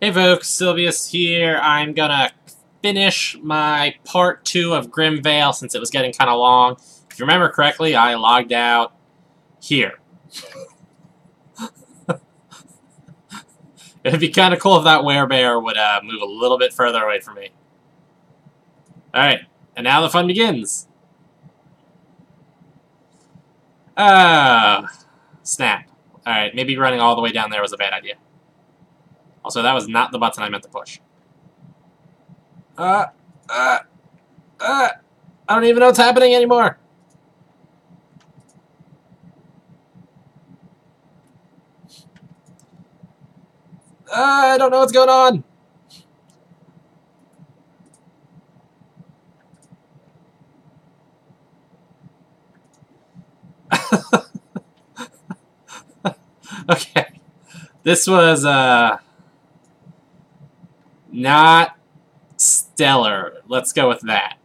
Hey folks, Sylvius here. I'm gonna finish my part 2 of Grimvale since it was getting kind of long. If you remember correctly, I logged out here. It'd be kind of cool if that werebear would move a little bit further away from me. Alright, and now the fun begins. Snap. Alright, maybe running all the way down there was a bad idea. Also, that was not the button I meant to push. I don't even know what's happening anymore. I don't know what's going on. Okay. This was, not stellar. Let's go with that.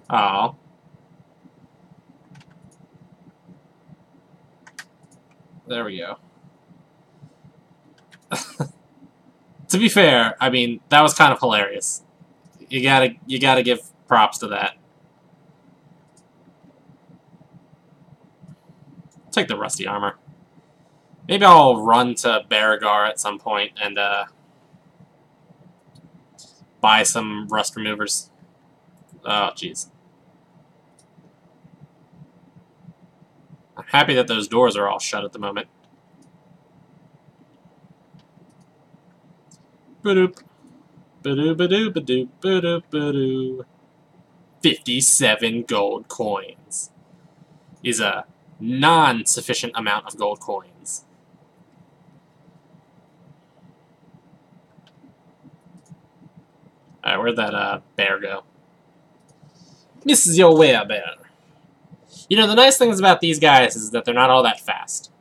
Oh. There we go. To be fair, I mean, that was kind of hilarious. You gotta give props to that. Take the rusty armor. Maybe I'll run to Baragar at some point and buy some rust removers. Oh, jeez. I'm happy that those doors are all shut at the moment. Ba-doop. Ba-doo, ba-doo, ba-doo, ba-doo, ba-doo. 57 gold coins is a non-sufficient amount of gold coins. Alright, where'd that bear go? Mrs. Your Werebear. You know, the nice things about these guys is that they're not all that fast.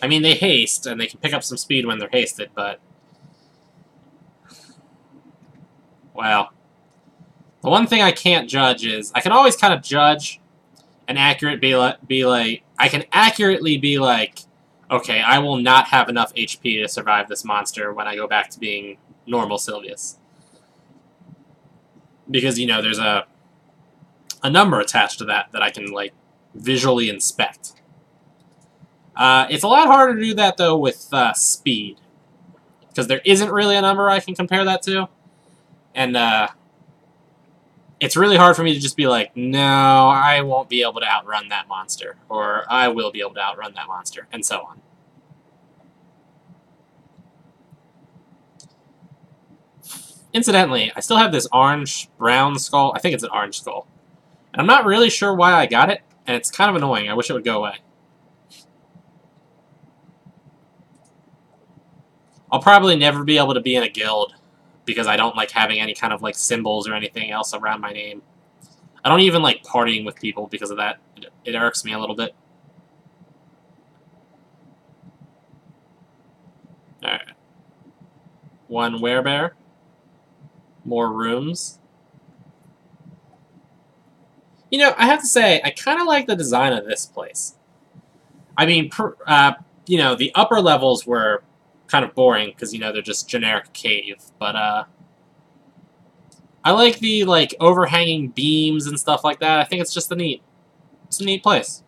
I mean, they haste, and they can pick up some speed when they're hasted, but... well... the one thing I can't judge is... I can always kind of judge and I can accurately be like, okay, I will not have enough HP to survive this monster when I go back to being normal Sylvius. Because, you know, there's a number attached to that I can, like, visually inspect. It's a lot harder to do that, though, with speed. Because there isn't really a number I can compare that to. And, it's really hard for me to just be like, no, I won't be able to outrun that monster. Or I will be able to outrun that monster. And so on. Incidentally, I still have this orange-brown skull. I think it's an orange skull. And I'm not really sure why I got it, and it's kind of annoying. I wish it would go away. I'll probably never be able to be in a guild, because I don't like having any kind of like symbols or anything else around my name. I don't even like partying with people because of that. It irks me a little bit. Alright. One werebear. More rooms. You know, I have to say, I kind of like the design of this place. I mean, you know, the upper levels were kind of boring, because, you know, they're just generic cave, but, I like the, like, overhanging beams and stuff like that. I think it's just it's a neat place.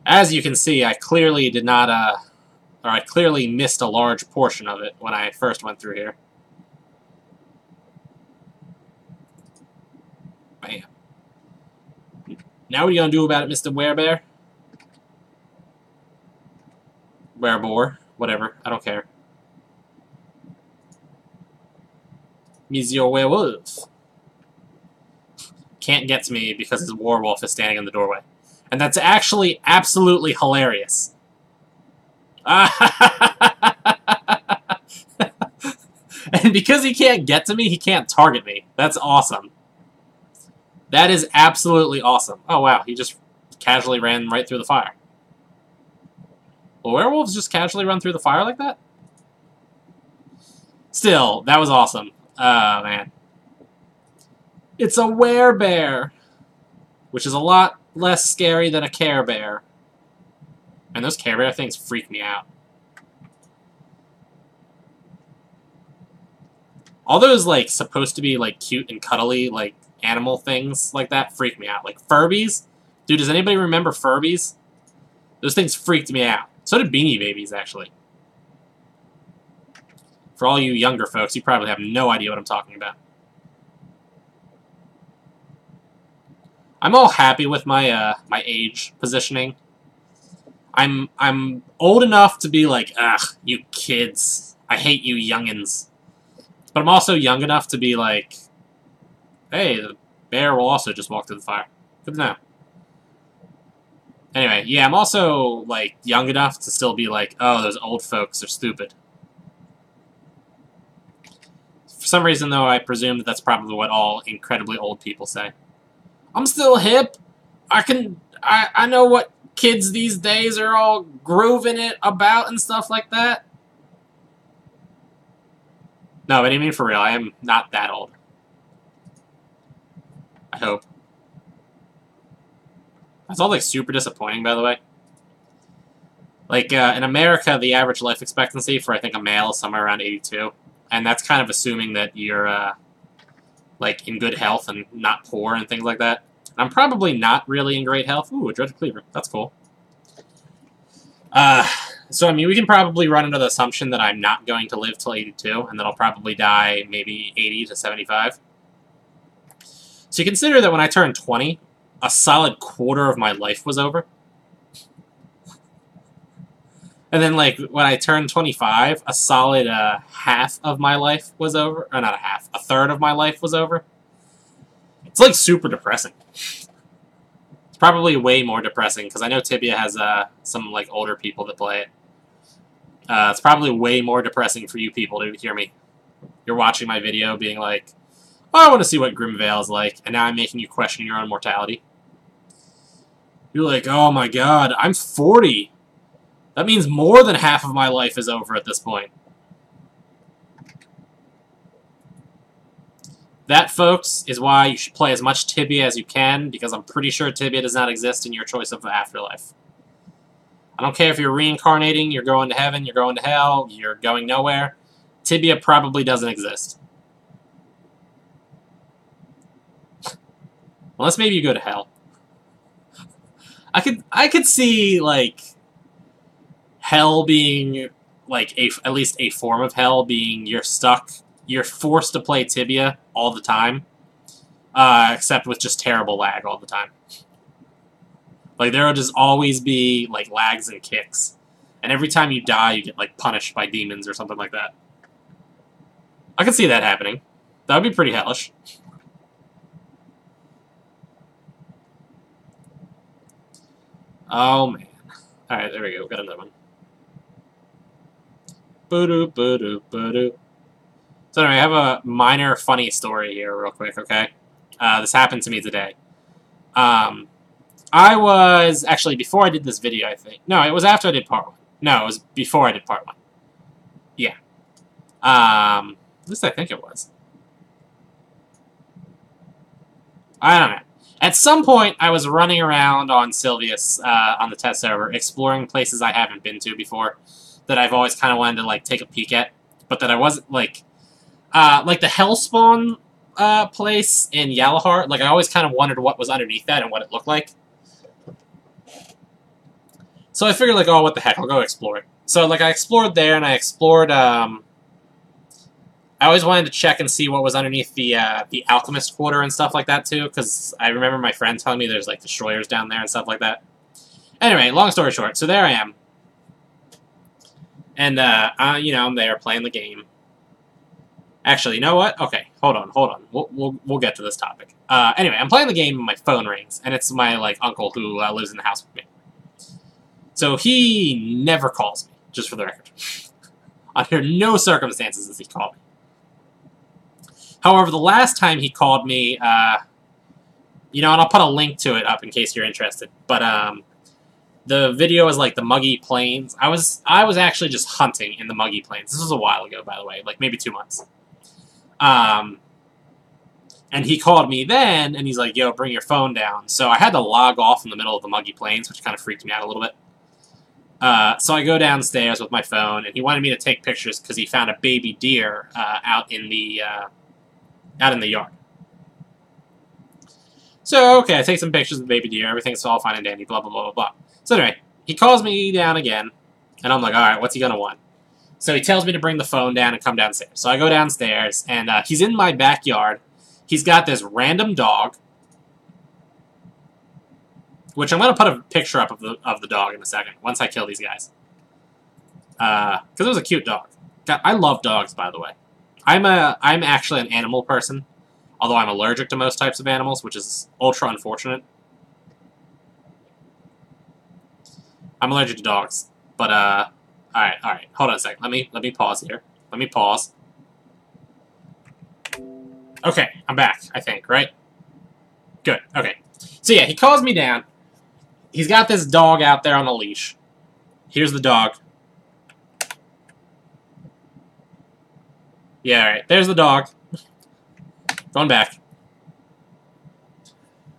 As you can see, I clearly did not, or I clearly missed a large portion of it when I first went through here. Bam. Now what are you gonna do about it, Mr. Werebear? Werebore. Whatever. I don't care. He's your werewolf. Can't get to me because his werewolf is standing in the doorway. And that's actually absolutely hilarious. And because he can't get to me, he can't target me. That's awesome. That is absolutely awesome. Oh, wow. He just casually ran right through the fire. Will werewolves just casually run through the fire like that? Still, that was awesome. Oh, man. It's a werebear, which is a lot less scary than a Care Bear. And those Care Bear things freak me out. All those, like, supposed to be, like, cute and cuddly, like, animal things like that freak me out. Like, Furbies? Dude, does anybody remember Furbies? Those things freaked me out. So did Beanie Babies, actually. For all you younger folks, you probably have no idea what I'm talking about. I'm all happy with my my age positioning. I'm old enough to be like, ugh, you kids. I hate you youngins. But I'm also young enough to be like, hey, the bear will also just walk through the fire. Good to know. Anyway, yeah, I'm also, like, young enough to still be like, oh, those old folks are stupid. For some reason, though, I presume that that's probably what all incredibly old people say. I'm still hip. I know what kids these days are all grooving it about and stuff like that. No, but I mean for real, I am not that old. I hope. That's all, like, super disappointing, by the way. Like, in America, the average life expectancy for, I think, a male is somewhere around 82. And that's kind of assuming that you're, like, in good health and not poor and things like that. And I'm probably not really in great health. Ooh, a Dreaded Cleaver. That's cool. So, I mean, we can probably run under the assumption that I'm not going to live till 82, and that I'll probably die maybe 80 to 75. So you consider that when I turned 20, a solid quarter of my life was over. And then, like, when I turned 25, a solid half of my life was over. Or not a half, a third of my life was over. It's, like, super depressing. It's probably way more depressing, because I know Tibia has some, like, older people that play it. It's probably way more depressing for you people to hear me. You're watching my video being like, oh, I want to see what Grimvale is like, and now I'm making you question your own mortality. You're like, oh my god, I'm 40. That means more than half of my life is over at this point. That, folks, is why you should play as much Tibia as you can, because I'm pretty sure Tibia does not exist in your choice of afterlife. I don't care if you're reincarnating, you're going to heaven, you're going to hell, you're going nowhere. Tibia probably doesn't exist. Unless maybe you go to hell. I could see, like, hell being, like, at least a form of hell being you're stuck, you're forced to play Tibia all the time, except with just terrible lag all the time. Like, there will just always be, like, lags and kicks. And every time you die, you get, like, punished by demons or something like that. I could see that happening. That would be pretty hellish. Oh, man. Alright, there we go. Got another one. Boo-doo, boo-doo, boo-doo. So anyway, I have a minor funny story here real quick, okay? This happened to me today. I was... Actually, before I did this video, I think. No, it was after I did part 1. No, it was before I did part 1. Yeah. At least I think it was. I don't know. At some point, I was running around on Sylvius, on the test server, exploring places I haven't been to before, that I've always kind of wanted to, like, take a peek at, but that I wasn't, like the Hellspawn, place in Yalahar, like, I always kind of wondered what was underneath that and what it looked like. So I figured, like, oh, what the heck, I'll go explore it. So, like, I explored there, and I explored, I always wanted to check and see what was underneath the Alchemist Quarter and stuff like that, too, because I remember my friend telling me there's, like, destroyers down there and stuff like that. Anyway, long story short, so there I am. And, you know, I'm there playing the game. Actually, you know what? Okay, hold on. We'll get to this topic. Anyway, I'm playing the game and my phone rings, and it's my, like, uncle who lives in the house with me. So he never calls me, just for the record. Under no circumstances does he call me. However, the last time he called me, you know, and I'll put a link to it up in case you're interested, but, the video is like the Muggy Plains. I was actually just hunting in the Muggy Plains. This was a while ago, by the way, like maybe 2 months. And he called me then, and he's like, yo, bring your phone down. So I had to log off in the middle of the Muggy Plains, which kind of freaked me out a little bit. So I go downstairs with my phone, and he wanted me to take pictures because he found a baby deer out in the yard. So, okay, I take some pictures of the baby deer. Everything's all fine and dandy, blah, blah, blah, blah, blah. So anyway, he calls me down again, and I'm like, all right, what's he going to want? So he tells me to bring the phone down and come downstairs. So I go downstairs, and he's in my backyard. He's got this random dog, which I'm going to put a picture up of the dog in a second, once I kill these guys. Because it was a cute dog. God, I love dogs, by the way. I'm actually an animal person. Although I'm allergic to most types of animals, which is ultra unfortunate. I'm allergic to dogs. But, alright. Hold on a second. Let me pause here. Let me pause. Okay, I'm back, I think, right? Good, okay. So yeah, he calls me down. He's got this dog out there on a leash. Here's the dog. Yeah, alright. There's the dog. Going back.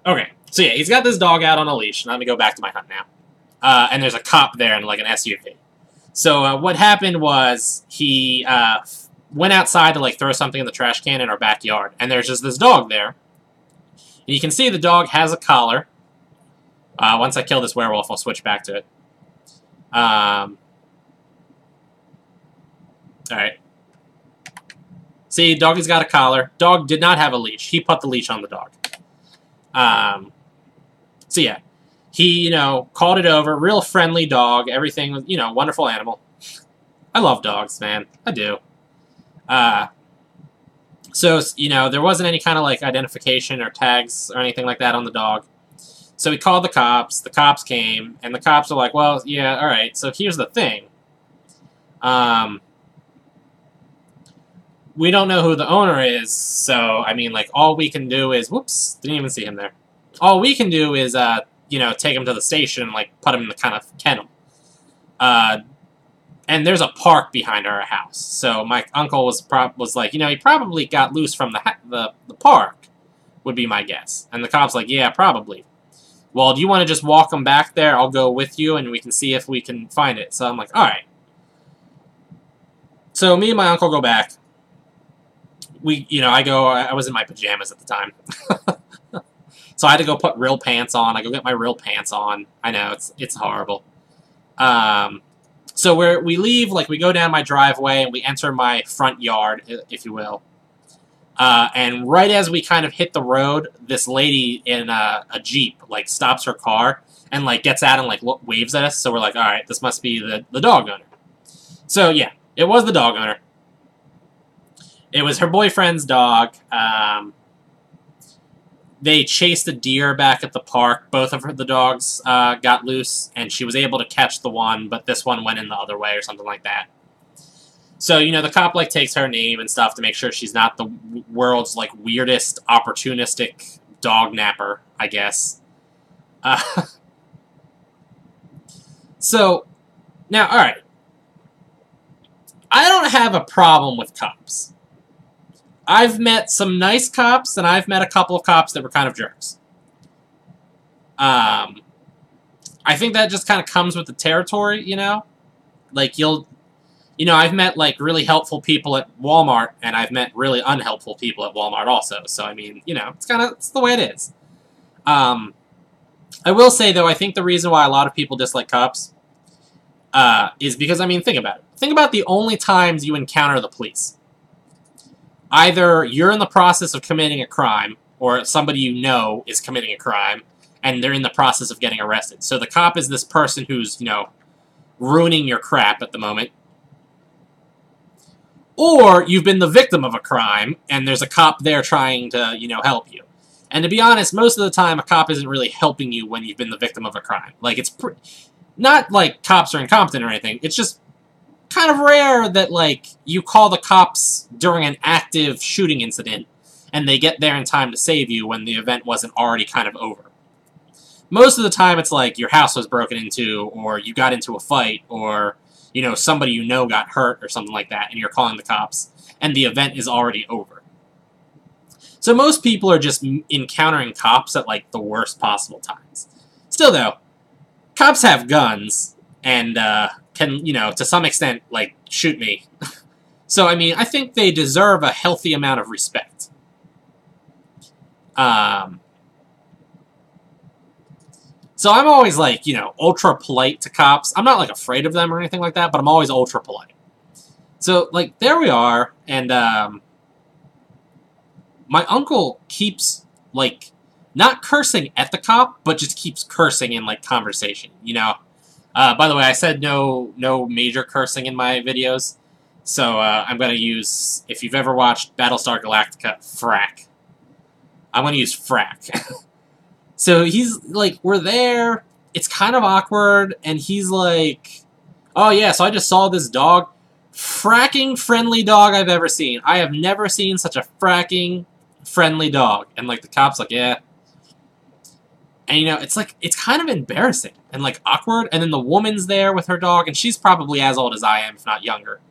Okay, so yeah, he's got this dog out on a leash. Let me go back to my hunt now. And there's a cop there in, like, an SUV. So, what happened was, he, went outside to, like, throw something in the trash can in our backyard. And there's just this dog there. And you can see the dog has a collar. Once I kill this werewolf, I'll switch back to it. Alright. See, doggy's got a collar. Dog did not have a leash. He put the leash on the dog. So yeah. He, called it over. Real friendly dog. Everything was, wonderful animal. I love dogs, man. I do. So, there wasn't any kind of, like, identification or tags or anything like that on the dog. So he called the cops. The cops came. And the cops were like, well, yeah, alright. So here's the thing. We don't know who the owner is, so, I mean, like, all we can do is... Whoops, didn't even see him there. All we can do is, take him to the station and, like, put him in the kind of kennel. And there's a park behind our house. So my uncle was like, he probably got loose from the park, would be my guess. And the cop's like, yeah, probably. Well, do you want to just walk him back there? I'll go with you, and we can see if we can find it. So I'm like, alright. So me and my uncle go back. I was in my pajamas at the time. So I had to go put real pants on. I go get my real pants on. I know, it's horrible. So we leave, like, we go down my driveway, and we enter my front yard, if you will. And right as we kind of hit the road, this lady in a Jeep, like, stops her car, and, like, gets out and, like, waves at us. So we're like, alright, this must be the dog owner. So, yeah, it was the dog owner. It was her boyfriend's dog. They chased a deer back at the park. Both of the dogs got loose, and she was able to catch the one, but this one went in the other way or something like that. So, the cop, like, takes her name and stuff to make sure she's not the world's, like, weirdest, opportunistic dog napper, I guess. So, now, alright. I don't have a problem with cops. I've met some nice cops, and I've met a couple of cops that were kind of jerks. I think that just kind of comes with the territory, Like, I've met, like, really helpful people at Walmart, and I've met really unhelpful people at Walmart also. So, I mean, it's the way it is. I will say, though, I think the reason why a lot of people dislike cops is because, I mean, think about it. Think about the only times you encounter the police. Either you're in the process of committing a crime, or somebody you know is committing a crime, and they're in the process of getting arrested. So the cop is this person who's, ruining your crap at the moment. Or you've been the victim of a crime, and there's a cop there trying to, help you. And to be honest, most of the time, a cop isn't really helping you when you've been the victim of a crime. Like, it's not like cops are incompetent or anything. It's just kind of rare that, like, you call the cops during an active shooting incident, and they get there in time to save you when the event wasn't already kind of over. Most of the time, it's like your house was broken into, or you got into a fight, or, somebody got hurt or something like that, and you're calling the cops, and the event is already over. So most people are just encountering cops at, like, the worst possible times. Still, though, cops have guns, and can, you know, to some extent, like, shoot me. So, I mean, I think they deserve a healthy amount of respect. So I'm always, like, you know, ultra polite to cops. I'm not, like, afraid of them or anything like that, but I'm always ultra polite. So, like, there we are, and my uncle keeps, like, not cursing at the cop, but just keeps cursing in, like, conversation, you know? By the way, I said no major cursing in my videos, so I'm going to use, if you've ever watched Battlestar Galactica, frack. I'm going to use frack. So he's, like, we're there, it's kind of awkward, and he's like, oh yeah, so I just saw this dog. Fracking friendly dog I've ever seen. I have never seen such a fracking friendly dog. And, like, the cop's like, yeah. And, you know, it's, like, it's kind of embarrassing and, like, awkward. And then the woman's there with her dog, and she's probably as old as I am, if not younger.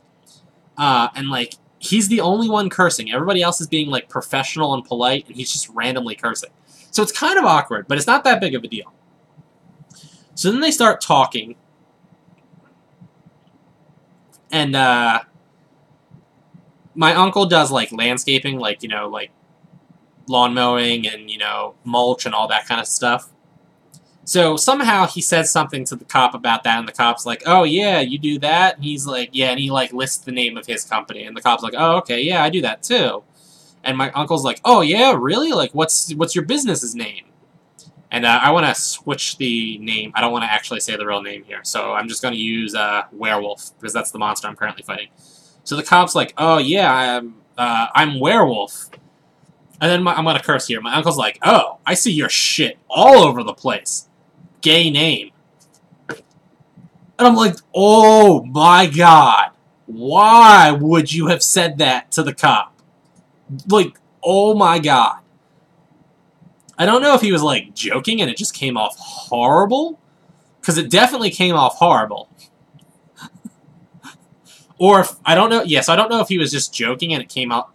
And, like, he's the only one cursing. Everybody else is being, like, professional and polite, and he's just randomly cursing. So it's kind of awkward, but it's not that big of a deal. So then they start talking. And, my uncle does, like, landscaping, like, you know, like, lawn mowing and, you know, mulch and all that kind of stuff. So somehow he says something to the cop about that, and the cop's like, oh, yeah, you do that? And he's like, yeah, and he, like, lists the name of his company. And the cop's like, oh, okay, yeah, I do that, too. And my uncle's like, oh, yeah, really? Like, what's your business's name? And I want to switch the name. I don't want to actually say the real name here. So I'm just going to use Werewolf, because that's the monster I'm currently fighting. So the cop's like, oh, yeah, I'm Werewolf. And then I'm going to curse here. My uncle's like, oh, I see your shit all over the place. Gay name. And I'm like, oh, my God. Why would you have said that to the cop? Like, oh, my God. I don't know if he was, like, joking and it just came off horrible. Because it definitely came off horrible. Or if, I don't know, yes, I don't know if he was just joking and it came out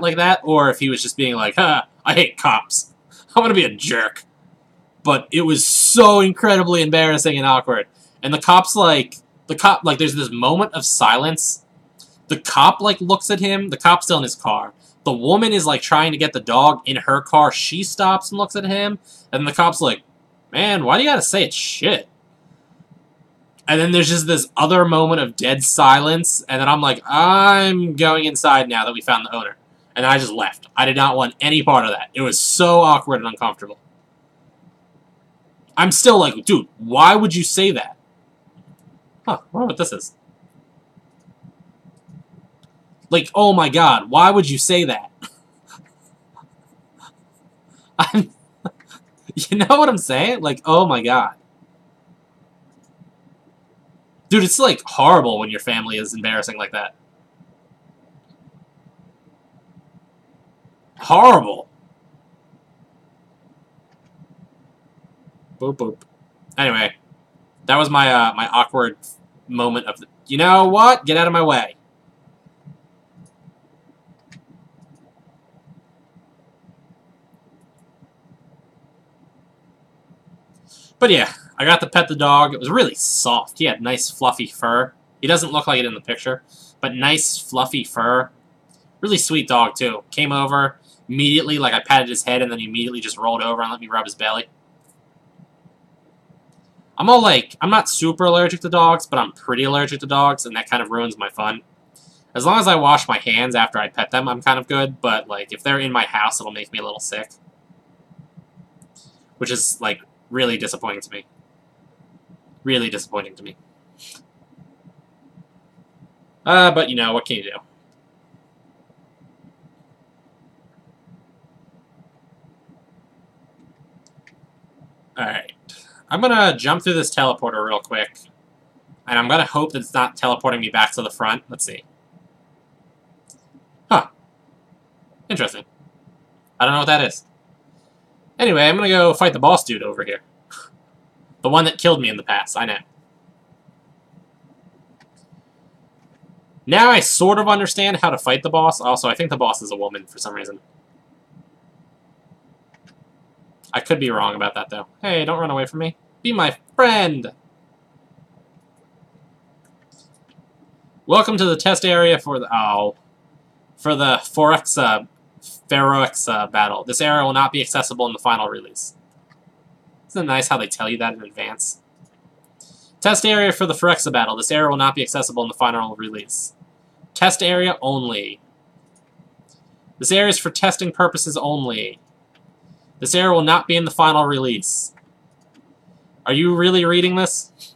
like that, or if he was just being like, huh, I hate cops. I'm gonna be a jerk. But it was so incredibly embarrassing and awkward. And the cop's like, there's this moment of silence. The cop, like, looks at him. The cop's still in his car. The woman is, like, trying to get the dog in her car. She stops and looks at him. And the cop's like, man, why do you gotta say it's shit? And then there's just this other moment of dead silence. And then I'm like, I'm going inside now that we found the owner. And I just left. I did not want any part of that. It was so awkward and uncomfortable. I'm still like, dude, why would you say that? Huh, I wonder what this is. Like, oh my God, why would you say that? You know what I'm saying? Like, oh my God. Dude, it's, like, horrible when your family is embarrassing like that. Horrible. Boop, boop. Anyway, that was my, my awkward moment of the... You know what? Get out of my way. But yeah, I got to pet the dog. It was really soft. He had nice fluffy fur. He doesn't look like it in the picture, but nice fluffy fur. Really sweet dog, too. Came over immediately, like I patted his head, and then he immediately just rolled over and let me rub his belly. I'm all like, I'm not super allergic to dogs, but I'm pretty allergic to dogs, and that kind of ruins my fun. As long as I wash my hands after I pet them, I'm kind of good, but, like, if they're in my house, it'll make me a little sick. Which is, like, really disappointing to me. Really disappointing to me. But, you know, what can you do? Alright. I'm gonna jump through this teleporter real quick. And I'm gonna hope that it's not teleporting me back to the front. Let's see. Huh. Interesting. I don't know what that is. Anyway, I'm gonna go fight the boss dude over here. The one that killed me in the past, I know. Now I sort of understand how to fight the boss. Also, I think the boss is a woman for some reason. I could be wrong about that, though. Hey, don't run away from me. Be my friend! Welcome to the test area for the Feroxa battle. This area will not be accessible in the final release. Isn't it nice how they tell you that in advance? Test area for the Feroxa battle. This area will not be accessible in the final release. Test area only. This area is for testing purposes only. This area will not be in the final release. Are you really reading this?